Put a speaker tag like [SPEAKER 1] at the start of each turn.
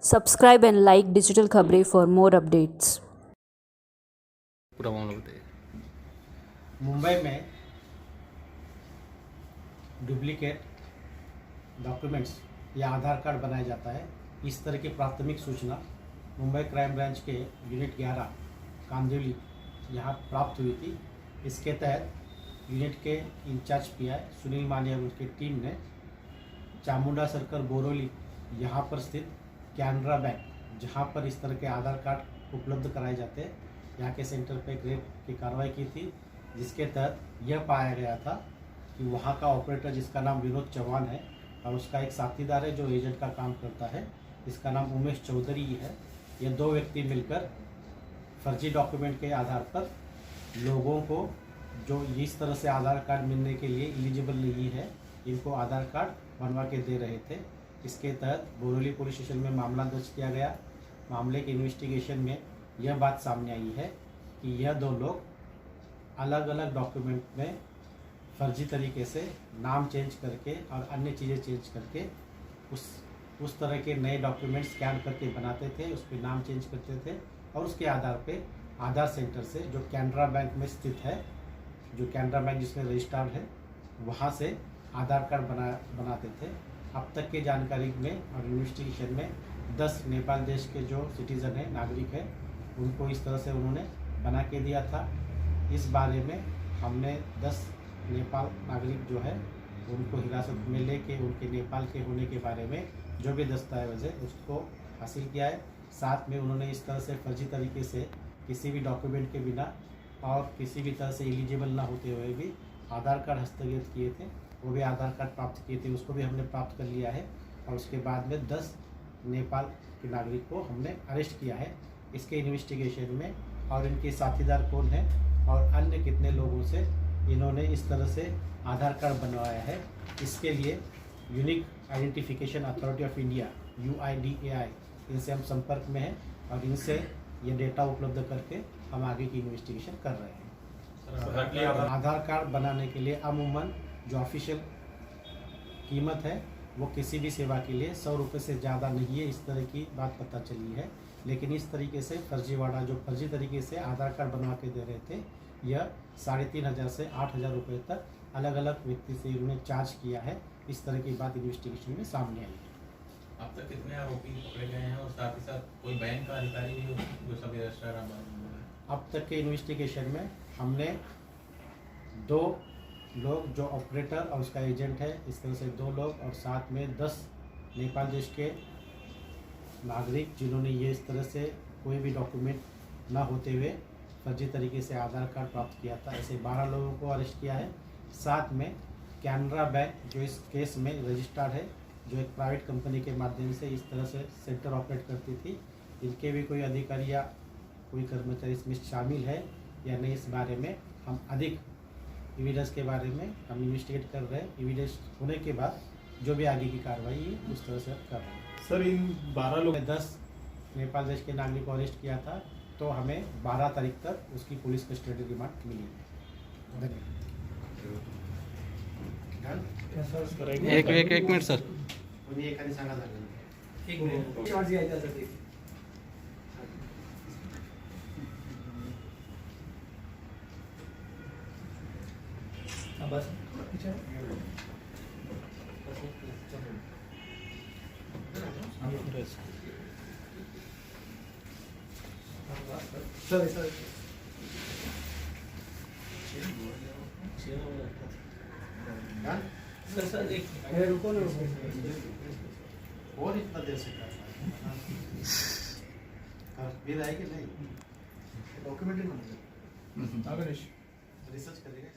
[SPEAKER 1] Subscribe and like Digital Khabri for more updates.
[SPEAKER 2] पूरा मामला बताइए।
[SPEAKER 3] मुंबई में डुप्लीकेट डॉक्यूमेंट्स या आधार कार्ड बनाया जाता है, इस तरह की प्राथमिक सूचना मुंबई क्राइम ब्रांच के यूनिट 11 कांदिवली यहाँ प्राप्त हुई थी। इसके तहत यूनिट के इंचार्ज पीआई सुनील मानिया उनकी टीम ने चामुंडा सर्कल बोरोली यहाँ पर स्थित कैनरा बैंक, जहाँ पर इस तरह के आधार कार्ड उपलब्ध कराए जाते हैं, यहाँ के सेंटर पर रेड की कार्रवाई की थी, जिसके तहत यह पाया गया था कि वहाँ का ऑपरेटर, जिसका नाम विनोद चौहान है, और उसका एक साथीदार है जो एजेंट का काम करता है, इसका नाम उमेश चौधरी है। ये दो व्यक्ति मिलकर फर्जी डॉक्यूमेंट के आधार पर लोगों को जो इस तरह से आधार कार्ड मिलने के लिए एलिजिबल नहीं है, इनको आधार कार्ड बनवा के दे रहे थे। इसके तहत बोरोली पुलिस स्टेशन में मामला दर्ज किया गया। मामले के इन्वेस्टिगेशन में यह बात सामने आई है कि यह दो लोग अलग अलग डॉक्यूमेंट में फर्जी तरीके से नाम चेंज करके और अन्य चीज़ें चेंज करके उस तरह के नए डॉक्यूमेंट स्कैन करके बनाते थे, उस पर नाम चेंज करते थे और उसके आधार पे आधार सेंटर से, जो कैनरा बैंक में स्थित है, जो कैनरा बैंक जिसमें रजिस्टर्ड है, वहाँ से आधार कार्ड बनाते थे। अब तक की जानकारी में और इन्वेस्टिगेशन में 10 नेपाल देश के जो सिटीज़न है, नागरिक है, उनको इस तरह से उन्होंने बना के दिया था। इस बारे में हमने 10 नेपाल नागरिक जो है उनको हिरासत में लेके उनके नेपाल के होने के बारे में जो भी दस्तावेज है उसको हासिल किया है। साथ में उन्होंने इस तरह से फर्जी तरीके से किसी भी डॉक्यूमेंट के बिना और किसी भी तरह से एलिजिबल ना होते हुए भी आधार कार्ड हस्तगत किए थे, वो भी आधार कार्ड प्राप्त किए थे, उसको भी हमने प्राप्त कर लिया है। और उसके बाद में 10 नेपाल के नागरिक को हमने अरेस्ट किया है। इसके इन्वेस्टिगेशन में और इनके साथीदार कौन है और अन्य कितने लोगों से इन्होंने इस तरह से आधार कार्ड बनवाया है, इसके लिए unique identification authority of India UIDAI, इनसे हम संपर्क में हैं और इनसे ये डेटा उपलब्ध करके हम आगे की इन्वेस्टिगेशन कर रहे हैं। आधार कार्ड बनाने के लिए अमूमन जो ऑफिशियल कीमत है वो किसी भी सेवा के लिए 100 रुपये से ज़्यादा नहीं है, इस तरह की बात पता चली है। लेकिन इस तरीके से फर्जीवाड़ा जो फर्जी तरीके से आधार कार्ड बनवा के दे रहे थे, यह 3500 से 8000 रुपये तक अलग अलग व्यक्ति से इन्होंने चार्ज किया है। इस तरह की बात इन्वेस्टिगेशन में सामने आई है।
[SPEAKER 4] अब तक कितने आरोपी पकड़े गए हैं और साथ ही साथ कोई बैंक का अधिकारी भी जो सभी रजिस्ट्रार
[SPEAKER 3] अब तक के इन्वेस्टिगेशन में हमने 2 लोग जो ऑपरेटर और उसका एजेंट है, इस तरह से 2 लोग, और साथ में 10 नेपाल देश के नागरिक जिन्होंने ये इस तरह से कोई भी डॉक्यूमेंट ना होते हुए फर्जी तरीके से आधार कार्ड प्राप्त किया था, ऐसे 12 लोगों को अरेस्ट किया है। साथ में कैनरा बैंक जो इस केस में रजिस्टर्ड है, जो एक प्राइवेट कंपनी के माध्यम से इस तरह से सेंटर ऑपरेट करती थी, इनके भी कोई अधिकारी या कोई कर्मचारी इसमें शामिल है या नहीं, इस बारे में हम अधिक एविडेंस के बारे में हम इन्वेस्टिगेट कर रहे हैं। एविडेंस होने के बाद जो भी आगे की कार्रवाई है उस तरह से कर रहे हैं।
[SPEAKER 5] सर, इन 12 लोग
[SPEAKER 3] 10 नेपाल देश के नागरिक को अरेस्ट किया था, तो हमें 12 तारीख तक उसकी पुलिस कस्टडी रिमांड मिली है।
[SPEAKER 2] एक मिनट सर।
[SPEAKER 3] एखादी सांगा झालं
[SPEAKER 5] एक मिनिट बस सर सर सर एक रुको ना,
[SPEAKER 3] और इतना देर से कर फिर आएगी नहीं, डॉक्यूमेंट्री रिसर्च करेगा।